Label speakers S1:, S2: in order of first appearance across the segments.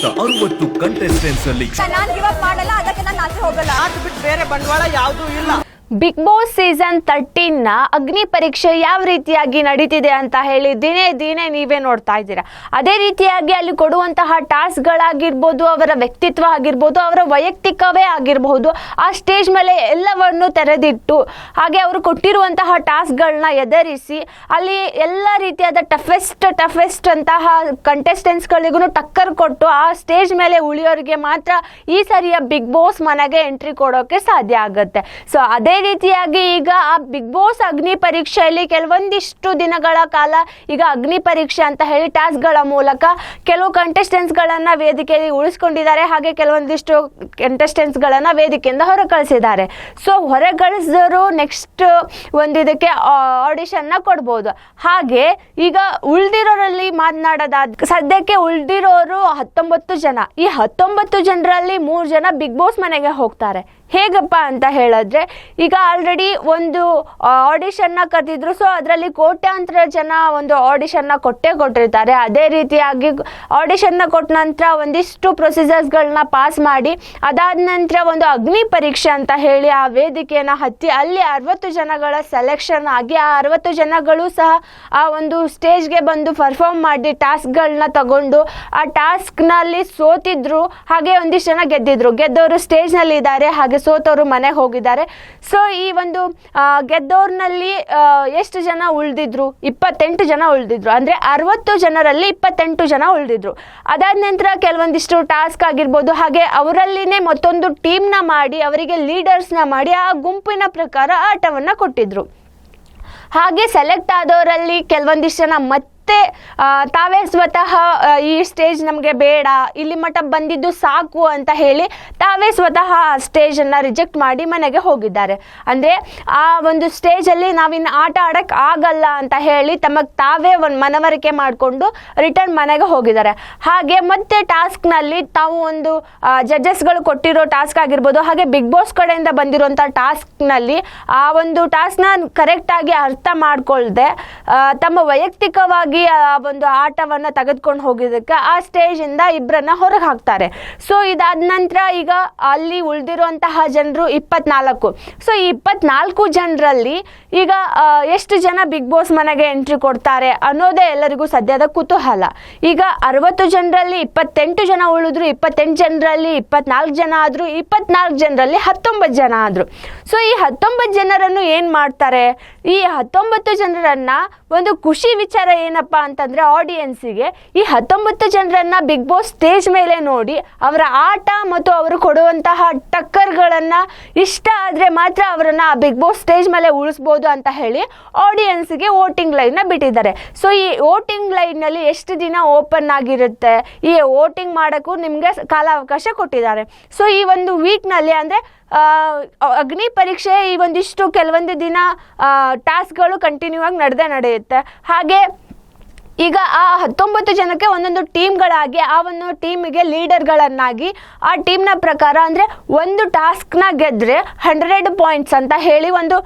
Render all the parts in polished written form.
S1: ಕೇವಲ 60 ಕಂಟೆಸ್ಟೆಂಟ್ಸ್ ಅಲ್ಲಿ
S2: ನಾನು ಗಿವ್ ಅಪ್ ಮಾಡಲ್ಲ, ಅದಕ್ಕೆ ನಾನು ಆಚೆ ಹೋಗಲ್ಲ.
S3: ಅದು ಬಿಟ್ಟು ಬೇರೆ ಬಂಡವಾಳ ಯಾವುದೂ ಇಲ್ಲ.
S4: ಬಿಗ್ ಬಾಸ್ ಸೀಸನ್ 13ನ ಅಗ್ನಿ ಪರೀಕ್ಷೆ ಯಾವ ರೀತಿಯಾಗಿ ನಡೀತಿದೆ ಅಂತ ಹೇಳಿ ದಿನೇ ನೀವೇ ನೋಡ್ತಾ ಇದ್ದೀರಾ. ಅದೇ ರೀತಿಯಾಗಿ ಅಲ್ಲಿ ಕೊಡುವಂತಹ ಟಾಸ್ಕ್ಗಳಾಗಿರ್ಬೋದು, ಅವರ ವ್ಯಕ್ತಿತ್ವ ಆಗಿರ್ಬೋದು, ಅವರ ವೈಯಕ್ತಿಕವೇ ಆಗಿರಬಹುದು, ಆ ಸ್ಟೇಜ್ ಮೇಲೆ ಎಲ್ಲವನ್ನು ತೆರೆದಿಟ್ಟು ಹಾಗೆ ಅವರು ಕೊಟ್ಟಿರುವಂತಹ ಟಾಸ್ಕ್ಗಳನ್ನ ಎದುರಿಸಿ ಅಲ್ಲಿ ಎಲ್ಲ ರೀತಿಯಾದ ಟಫೆಸ್ಟ್ ಅಂತಹ ಕಂಟೆಸ್ಟೆಂಟ್ಸ್ಗಳಿಗೂ ಟಕ್ಕರ್ ಕೊಟ್ಟು ಆ ಸ್ಟೇಜ್ ಮೇಲೆ ಉಳಿಯೋರಿಗೆ ಮಾತ್ರ ಈ ಸರಿಯ ಬಿಗ್ ಬಾಸ್ ಮನೆಗೆ ಎಂಟ್ರಿ ಕೊಡೋಕೆ ಸಾಧ್ಯ ಆಗುತ್ತೆ. ಸೊ ಅದೇ ರೀತಿಯಾಗಿ ಈಗ ಆ ಬಿಗ್ ಬಾಸ್ ಅಗ್ನಿ ಪರೀಕ್ಷೆಯಲ್ಲಿ ಕೆಲವೊಂದಿಷ್ಟು ದಿನಗಳ ಕಾಲ ಈಗ ಅಗ್ನಿ ಪರೀಕ್ಷೆ ಅಂತ ಹೇಳಿ ಟಾಸ್ಕ್ಗಳ ಮೂಲಕ ಕೆಲವು ಕಂಟೆಸ್ಟೆಂಟ್ಸ್ಗಳನ್ನು ವೇದಿಕೆಯಲ್ಲಿ ಉಳಿಸ್ಕೊಂಡಿದ್ದಾರೆ, ಹಾಗೆ ಕೆಲವೊಂದಿಷ್ಟು ಕಂಟೆಸ್ಟೆಂಟ್ಸ್ಗಳನ್ನು ವೇದಿಕೆಯಿಂದ ಹೊರ ಕಳಿಸಿದ್ದಾರೆ. ಸೊ ಹೊರ ಕಳಿಸಿದವರು ನೆಕ್ಸ್ಟ್ ಒಂದು ಇದಕ್ಕೆ ಆಡಿಷನ್ನ ಕೊಡ್ಬೋದು. ಹಾಗೆ ಈಗ ಉಳಿದಿರೋರಲ್ಲಿ ಮಾತನಾಡೋದಾದ ಸದ್ಯಕ್ಕೆ ಉಳಿದಿರೋರು 19 ಜನ. ಈ 19 ಜನರಲ್ಲಿ 3 ಜನ ಬಿಗ್ ಬಾಸ್ ಮನೆಗೆ ಹೋಗ್ತಾರೆ. ಹೇಗಪ್ಪ ಅಂತ ಹೇಳಿದ್ರೆ ಈಗ ಆಲ್ರೆಡಿ ಒಂದು ಆಡಿಷನ್ನ ಕರೆದಿದ್ರು. ಸೊ ಅದರಲ್ಲಿ ಕೋಟ್ಯಾಂತರ ಜನ ಒಂದು ಆಡಿಷನ್ನ ಕೊಟ್ಟಿರ್ತಾರೆ. ಅದೇ ರೀತಿಯಾಗಿ ಆಡಿಷನ್ನ ಕೊಟ್ಟ ನಂತರ ಒಂದಿಷ್ಟು ಪ್ರೊಸೀಜರ್ಸ್ಗಳನ್ನ ಪಾಸ್ ಮಾಡಿ ಅದಾದ ನಂತರ ಒಂದು ಅಗ್ನಿ ಪರೀಕ್ಷೆ ಅಂತ ಹೇಳಿ ಆ ವೇದಿಕೆಯನ್ನು ಹತ್ತಿ ಅಲ್ಲಿ 60 ಜನಗಳ ಸೆಲೆಕ್ಷನ್ ಆಗಿ ಆ 60 ಜನಗಳು ಸಹ ಆ ಒಂದು ಸ್ಟೇಜ್ಗೆ ಬಂದು ಪರ್ಫಾರ್ಮ್ ಮಾಡಿ ಟಾಸ್ಕ್ಗಳನ್ನ ತಗೊಂಡು ಆ ಟಾಸ್ಕ್ನಲ್ಲಿ ಸೋತಿದ್ರು, ಹಾಗೆ ಒಂದಿಷ್ಟು ಜನ ಗೆದ್ದವರು ಸ್ಟೇಜ್ನಲ್ಲಿ ಇದ್ದಾರೆ, ಹಾಗೆ ಸೋತವರು ಮನೆಗೆ ಹೋಗಿದ್ದಾರೆ. ಸೊ ಈ ಒಂದು ಗೆದ್ದವ್ರನಲ್ಲಿ ಎಷ್ಟು ಜನ ಉಳಿದಿದ್ರು? 28 ಜನ ಉಳಿದಿದ್ರು. ಅಂದರೆ 60 ಜನರಲ್ಲಿ 28 ಜನ ಉಳಿದಿದ್ರು. ಅದಾದ ನಂತರ ಕೆಲವೊಂದಿಷ್ಟು ಟಾಸ್ಕ್ ಆಗಿರ್ಬೋದು, ಹಾಗೆ ಅವರಲ್ಲಿನೇ ಮತ್ತೊಂದು ಟೀಮ್ನ ಮಾಡಿ ಅವರಿಗೆ ಲೀಡರ್ಸ್ನ ಮಾಡಿ ಆ ಗುಂಪಿನ ಪ್ರಕಾರ ಆಟವನ್ನು ಕೊಟ್ಟಿದ್ರು. ಹಾಗೆ ಸೆಲೆಕ್ಟ್ ಆದವರಲ್ಲಿ ಕೆಲವೊಂದಿಷ್ಟು ಜನ ಮತ್ತೆ ತಾವೇ ಸ್ವತಃ ಈ ಸ್ಟೇಜ್ ನಮಗೆ ಬೇಡ, ಇಲ್ಲಿ ಮಟ್ಟ ಬಂದಿದ್ದು ಸಾಕು ಅಂತ ಹೇಳಿ ತಾವೇ ಸ್ವತಃ ಆ ಸ್ಟೇಜನ್ನು ರಿಜೆಕ್ಟ್ ಮಾಡಿ ಮನೆಗೆ ಹೋಗಿದ್ದಾರೆ. ಅಂದರೆ ಆ ಒಂದು ಸ್ಟೇಜಲ್ಲಿ ನಾವಿನ್ನು ಆಟ ಆಡೋಕ್ಕೆ ಆಗಲ್ಲ ಅಂತ ಹೇಳಿ ತಮಗೆ ತಾವೇ ಒಂದು ಮನವರಿಕೆ ಮಾಡಿಕೊಂಡು ರಿಟರ್ನ್ ಮನೆಗೆ ಹೋಗಿದ್ದಾರೆ. ಹಾಗೆ ಮತ್ತೆ ಟಾಸ್ಕ್ನಲ್ಲಿ ತಾವು ಒಂದು ಜಡ್ಜಸ್ಗಳು ಕೊಟ್ಟಿರೋ ಟಾಸ್ಕ್ ಆಗಿರ್ಬೋದು, ಹಾಗೆ ಬಿಗ್ ಬಾಸ್ ಕಡೆಯಿಂದ ಬಂದಿರೋಂಥ ಟಾಸ್ಕ್ನಲ್ಲಿ ಆ ಒಂದು ಟಾಸ್ಕ್ನ ಕರೆಕ್ಟಾಗಿ ಅರ್ಥ ಮಾಡ್ಕೊಳ್ದೆ ತಮ್ಮ ವೈಯಕ್ತಿಕವಾಗಿ ಆ ಒಂದು ಆಟವನ್ನು ತೆಗೆದುಕೊಂಡು ಹೋಗಿದ್ದಕ್ಕೆ ಆ ಸ್ಟೇಜಿಂದ ಇಬ್ಬರನ್ನ ಹೊರಗೆ ಹಾಕ್ತಾರೆ. ಸೊ ಇದಾದ ನಂತರ ಈಗ ಅಲ್ಲಿ ಉಳಿದಿರುವಂತಹ ಜನರು 24. ಸೊ ಈ 24 ಜನರಲ್ಲಿ ಈಗ ಎಷ್ಟು ಜನ ಬಿಗ್ ಬಾಸ್ ಮನೆಗೆ ಎಂಟ್ರಿ ಕೊಡ್ತಾರೆ ಅನ್ನೋದೇ ಎಲ್ಲರಿಗೂ ಸದ್ಯದ ಕುತೂಹಲ. ಈಗ 60 ಜನರಲ್ಲಿ 28 ಜನ ಉಳಿದ್ರು, 28 ಜನರಲ್ಲಿ 24 ಜನ ಆದರು, 24 ಜನರಲ್ಲಿ 19 ಜನ ಆದರು. ಸೊ ಈ 19 ಜನರನ್ನು ಏನು ಮಾಡ್ತಾರೆ? ಈ 19 ಜನರನ್ನ ಒಂದು ಖುಷಿ ವಿಚಾರ ಏನಪ್ಪ ಅಂತಂದ್ರೆ ಆಡಿಯನ್ಸಿಗೆ ಈ 19 ಜನರನ್ನ ಬಿಗ್ ಬಾಸ್ ಸ್ಟೇಜ್ ಮೇಲೆ ನೋಡಿ ಅವರ ಆಟ ಮತ್ತು ಅವರು ಕೊಡುವಂತಹ ಟಕ್ಕರ್ಗಳನ್ನ ಇಷ್ಟ ಆದ್ರೆ ಮಾತ್ರ ಅವರನ್ನ ಬಿಗ್ ಬಾಸ್ ಸ್ಟೇಜ್ ಮೇಲೆ ಉಳಿಸ್ಬೋದು ಅಂತ ಹೇಳಿ ಆಡಿಯನ್ಸ್ಗೆ ವೋಟಿಂಗ್ ಲೈನ್ ಬಿಟ್ಟಿದ್ದಾರೆ. ಸೊ ಈ ವೋಟಿಂಗ್ ಲೈನ್ ನಲ್ಲಿ ಎಷ್ಟು ದಿನ ಓಪನ್ ಆಗಿರುತ್ತೆ, ಈ ವೋಟಿಂಗ್ ಮಾಡೋಕ್ಕೂ ನಿಮಗೆ ಕಾಲಾವಕಾಶ ಕೊಟ್ಟಿದ್ದಾರೆ. ಸೊ ಈ ಒಂದು ವೀಕ್ನಲ್ಲಿ ಅಂದರೆ ಅಗ್ನಿ ಪರೀಕ್ಷೆ ಈ ಒಂದಿಷ್ಟು ಕೆಲವೊಂದು ದಿನ ಟಾಸ್ಕ್ಗಳು ಕಂಟಿನ್ಯೂ ಆಗಿ ನಡೆಯುತ್ತೆ. ಹಾಗೆ ಈಗ ಆ 19 ಜನಕ್ಕೆ ಒಂದೊಂದು ಟೀಮ್ಗಳಾಗಿ ಆ ಒಂದು ಟೀಮಿಗೆ ಲೀಡರ್ಗಳನ್ನಾಗಿ ಆ ಟೀಮ್ನ ಪ್ರಕಾರ ಅಂದರೆ ಒಂದು ಟಾಸ್ಕ್ನ ಗೆದ್ದರೆ 100 ಪಾಯಿಂಟ್ಸ್ ಅಂತ ಹೇಳಿ ಒಂದು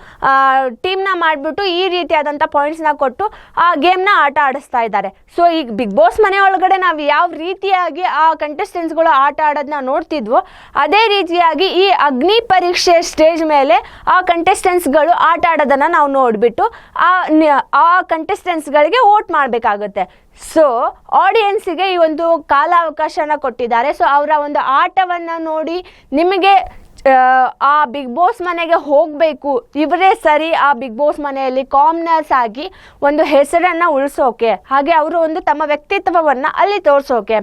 S4: ಟೀಮ್ನ ಮಾಡಿಬಿಟ್ಟು ಈ ರೀತಿಯಾದಂಥ ಪಾಯಿಂಟ್ಸ್ನ ಕೊಟ್ಟು ಆ ಗೇಮ್ನ ಆಟ ಆಡಿಸ್ತಾ ಇದ್ದಾರೆ. ಸೊ ಈಗ ಬಿಗ್ ಬಾಸ್ ಮನೆ ಒಳಗಡೆ ನಾವು ಯಾವ ರೀತಿಯಾಗಿ ಆ ಕಂಟೆಸ್ಟೆಂಟ್ಸ್ಗಳು ಆಟ ಆಡೋದನ್ನ ನೋಡ್ತಿದ್ವೋ ಅದೇ ರೀತಿಯಾಗಿ ಈ ಅಗ್ನಿ ಪರೀಕ್ಷೆ ಸ್ಟೇಜ್ ಮೇಲೆ ಆ ಕಂಟೆಸ್ಟೆಂಟ್ಸ್ಗಳು ಆಟ ಆಡೋದನ್ನು ನಾವು ನೋಡಿಬಿಟ್ಟು ಆ ಕಂಟೆಸ್ಟೆಂಟ್ಸ್ಗಳಿಗೆ ವೋಟ್ ಮಾಡಬೇಕಾಗುತ್ತೆ. ಸೊ ಆಡಿಯನ್ಸಿಗೆ ಈ ಒಂದು ಕಾಲಾವಕಾಶನ ಕೊಟ್ಟಿದ್ದಾರೆ. ಸೊ ಅವರ ಒಂದು ಆಟವನ್ನು ನೋಡಿ ನಿಮಗೆ ಆ ಬಿಗ್ ಬಾಸ್ ಮನೆಗೆ ಹೋಗಬೇಕು, ಇವರೇ ಸರಿ ಆ ಬಿಗ್ ಬಾಸ್ ಮನೆಯಲ್ಲಿ ಕಾಮ್ನರ್ಸ್ ಆಗಿ ಒಂದು ಹೆಸರನ್ನು ಉಳಿಸೋಕೆ, ಹಾಗೆ ಅವರು ಒಂದು ತಮ್ಮ ವ್ಯಕ್ತಿತ್ವವನ್ನು ಅಲ್ಲಿ ತೋರಿಸೋಕೆ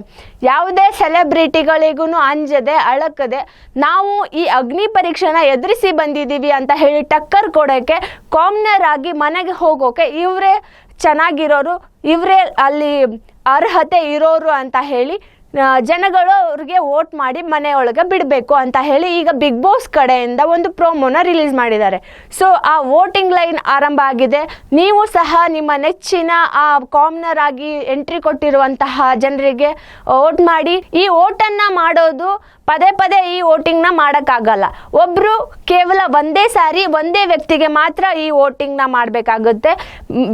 S4: ಯಾವುದೇ ಸೆಲೆಬ್ರಿಟಿಗಳಿಗೂ ಅಂಜದೆ ಅಳಕದೆ ನಾವು ಈ ಅಗ್ನಿ ಪರೀಕ್ಷೆನ ಎದುರಿಸಿ ಬಂದಿದ್ದೀವಿ ಅಂತ ಹೇಳಿ ಟಕ್ಕರ್ ಕೊಡೋಕ್ಕೆ ಕಾಮ್ನರ್ ಆಗಿ ಮನೆಗೆ ಹೋಗೋಕೆ ಇವರೇ ಚೆನ್ನಾಗಿರೋರು, ಇವರೇ ಅಲ್ಲಿ ಅರ್ಹತೆ ಇರೋರು ಅಂತ ಹೇಳಿ ಜನಗಳು ಅವ್ರಿಗೆ ವೋಟ್ ಮಾಡಿ ಮನೆಯೊಳಗೆ ಬಿಡಬೇಕು ಅಂತ ಹೇಳಿ ಈಗ ಬಿಗ್ ಬಾಸ್ ಕಡೆಯಿಂದ ಒಂದು ಪ್ರೋಮೋನ ರಿಲೀಸ್ ಮಾಡಿದ್ದಾರೆ. ಸೊ ಆ ವೋಟಿಂಗ್ ಲೈನ್ ಆರಂಭ ಆಗಿದೆ. ನೀವು ಸಹ ನಿಮ್ಮ ನೆಚ್ಚಿನ ಆ ಕಾಮನರ್ ಆಗಿ ಎಂಟ್ರಿ ಕೊಟ್ಟಿರುವಂತಹ ಜನರಿಗೆ ವೋಟ್ ಮಾಡಿ. ಈ ವೋಟನ್ನು ಮಾಡೋದು ಪದೇ ಪದೇ ಈ ವೋಟಿಂಗ್ನ ಮಾಡೋಕ್ಕಾಗಲ್ಲ. ಒಬ್ಬರು ಕೇವಲ ಒಂದೇ ಸಾರಿ ಒಂದೇ ವ್ಯಕ್ತಿಗೆ ಮಾತ್ರ ಈ ವೋಟಿಂಗ್ನ ಮಾಡಬೇಕಾಗುತ್ತೆ.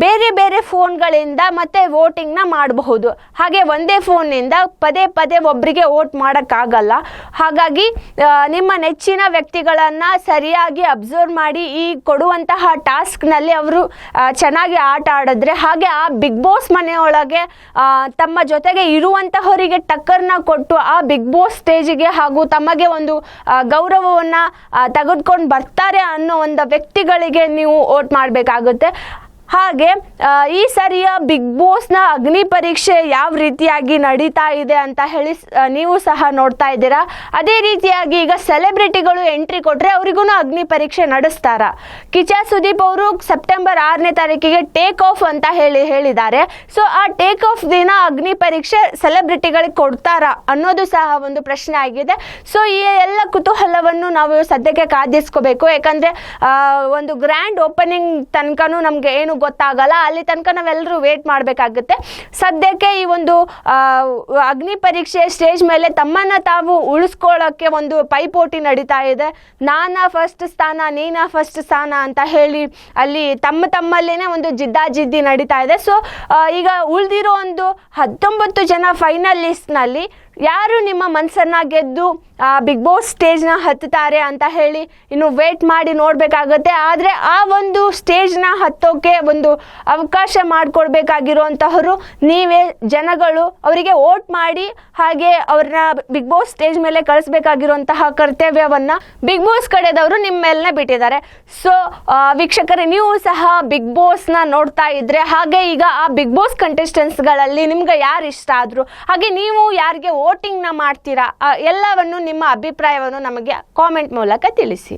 S4: ಬೇರೆ ಬೇರೆ ಫೋನ್ಗಳಿಂದ ಮತ್ತೆ ವೋಟಿಂಗ್ನ ಮಾಡಬಹುದು. ಹಾಗೆ ಒಂದೇ ಫೋನ್ನಿಂದ ಪದೇ ಪದೇ ಒಬ್ಬರಿಗೆ ವೋಟ್ ಮಾಡೋಕ್ಕಾಗಲ್ಲ. ಹಾಗಾಗಿ ನಿಮ್ಮ ನೆಚ್ಚಿನ ವ್ಯಕ್ತಿಗಳನ್ನು ಸರಿಯಾಗಿ ಅಬ್ಸರ್ವ್ ಮಾಡಿ ಈ ಕೊಡುವಂತಹ ಟಾಸ್ಕ್ನಲ್ಲಿ ಅವರು ಚೆನ್ನಾಗಿ ಆಟ ಆಡಿದ್ರೆ, ಹಾಗೆ ಆ ಬಿಗ್ ಬಾಸ್ ಮನೆಯೊಳಗೆ ತಮ್ಮ ಜೊತೆಗೆ ಇರುವಂತಹವರಿಗೆ ಟಕ್ಕರ್ನ ಕೊಟ್ಟು ಆ ಬಿಗ್ ಬಾಸ್ ಸ್ಟೇಜಿಗೆ ಹಾಗೂ ತಮಗೆ ಒಂದು ಗೌರವವನ್ನು ತೆಗೆದುಕೊಂಡು ಬರ್ತಾರೆ ಅನ್ನೋ ಒಂದು ವ್ಯಕ್ತಿಗಳಿಗೆ ನೀವು ವೋಟ್ ಮಾಡಬೇಕಾಗುತ್ತೆ. ಹಾಗೆ ಈ ಸರಿಯ ಬಿಗ್ ಬಾಸ್ನ ಅಗ್ನಿ ಪರೀಕ್ಷೆ ಯಾವ ರೀತಿಯಾಗಿ ನಡೀತಾ ಇದೆ ಅಂತ ಹೇಳಿ ನೀವು ಸಹ ನೋಡ್ತಾ ಇದ್ದೀರಾ. ಅದೇ ರೀತಿಯಾಗಿ ಈಗ ಸೆಲೆಬ್ರಿಟಿಗಳು ಎಂಟ್ರಿ ಕೊಟ್ಟರೆ ಅವರಿಗೂ ಅಗ್ನಿ ಪರೀಕ್ಷೆ ನಡೆಸ್ತಾರ. ಕಿಚ್ಚ ಸುದೀಪ್ ಅವರು ಸೆಪ್ಟೆಂಬರ್ 6ನೇ ತಾರೀಕಿಗೆ ಟೇಕ್ ಆಫ್ ಅಂತ ಹೇಳಿದ್ದಾರೆ. ಸೊ ಆ ಟೇಕ್ ಆಫ್ ದಿನ ಅಗ್ನಿ ಪರೀಕ್ಷೆ ಸೆಲೆಬ್ರಿಟಿಗಳಿಗೆ ಕೊಡ್ತಾರಾ ಅನ್ನೋದು ಸಹ ಒಂದು ಪ್ರಶ್ನೆ ಆಗಿದೆ. ಸೊ ಈ ಎಲ್ಲ ಕುತೂಹಲವನ್ನು ನಾವು ಸದ್ಯಕ್ಕೆ ಕಾದಿಸ್ಕೋಬೇಕು. ಯಾಕಂದರೆ ಒಂದು ಗ್ರ್ಯಾಂಡ್ ಓಪನಿಂಗ್ ತನಕನೂ ನಮಗೆ ಏನು ಗೊತ್ತಾಗಲ್ಲ, ಅಲ್ಲಿ ತನಕ ನಾವೆಲ್ಲರೂ ವೇಟ್ ಮಾಡಬೇಕಾಗುತ್ತೆ. ಸದ್ಯಕ್ಕೆ ಈ ಒಂದು ಅಗ್ನಿ ಪರೀಕ್ಷೆ ಸ್ಟೇಜ್ ಮೇಲೆ ತಮ್ಮನ್ನ ತಾವು ಉಳಿಸ್ಕೊಳ್ಳೋಕ್ಕೆ ಒಂದು ಪೈಪೋಟಿ ನಡೀತಾ ಇದೆ. ನಾನಾ ಫಸ್ಟ್ ಸ್ಥಾನ ನೀನಾ ಫಸ್ಟ್ ಸ್ಥಾನ ಅಂತ ಹೇಳಿ ಅಲ್ಲಿ ತಮ್ಮಲ್ಲೇನೆ ಒಂದು ಜಿದ್ದಾಜಿದ್ದಿ ನಡೀತಾ ಇದೆ. ಸೊ ಈಗ ಉಳಿದಿರೋ ಒಂದು 19 ಜನ ಫೈನಲಿಸ್ಟ್ನಲ್ಲಿ ಯಾರು ನಿಮ್ಮ ಮನಸ್ಸನ್ನ ಗೆದ್ದು ಬಿಗ್ ಬಾಸ್ ಸ್ಟೇಜ್ನ ಹತ್ತುತ್ತಾರೆ ಅಂತ ಹೇಳಿ ಇನ್ನು ವೇಟ್ ಮಾಡಿ ನೋಡಬೇಕಾಗುತ್ತೆ. ಆದರೆ ಆ ಒಂದು ಸ್ಟೇಜ್ನ ಹತ್ತೋಕೆ ಒಂದು ಅವಕಾಶ ಮಾಡಿಕೊಡ್ಬೇಕಾಗಿರುವಂತಹವರು ನೀವೇ, ಜನಗಳು. ಅವರಿಗೆ ವೋಟ್ ಮಾಡಿ ಹಾಗೆ ಅವ್ರನ್ನ ಬಿಗ್ ಬಾಸ್ ಸ್ಟೇಜ್ ಮೇಲೆ ಕಳಿಸ್ಬೇಕಾಗಿರುವಂತಹ ಕರ್ತವ್ಯವನ್ನು ಬಿಗ್ ಬಾಸ್ ಕಡೆದವರು ನಿಮ್ಮ ಮೇಲೇ ಬಿಟ್ಟಿದ್ದಾರೆ. ಸೊ ವೀಕ್ಷಕರೇ, ನೀವು ಸಹ ಬಿಗ್ ಬಾಸ್ನ ನೋಡ್ತಾ ಇದ್ರೆ ಹಾಗೆ ಈಗ ಆ ಬಿಗ್ ಬಾಸ್ ಕಂಟೆಸ್ಟೆಂಟ್ಸ್ಗಳಲ್ಲಿ ನಿಮ್ಗೆ ಯಾರು ಇಷ್ಟ ಆದರು, ಹಾಗೆ ನೀವು ಯಾರಿಗೆ ವೋಟಿಂಗ್ನ ಮಾಡ್ತೀರಾ, ಎಲ್ಲವನ್ನು ನಿಮ್ಮ ಅಭಿಪ್ರಾಯವನ್ನು ನಮಗೆ ಕಾಮೆಂಟ್ ಮೂಲಕ ತಿಳಿಸಿ.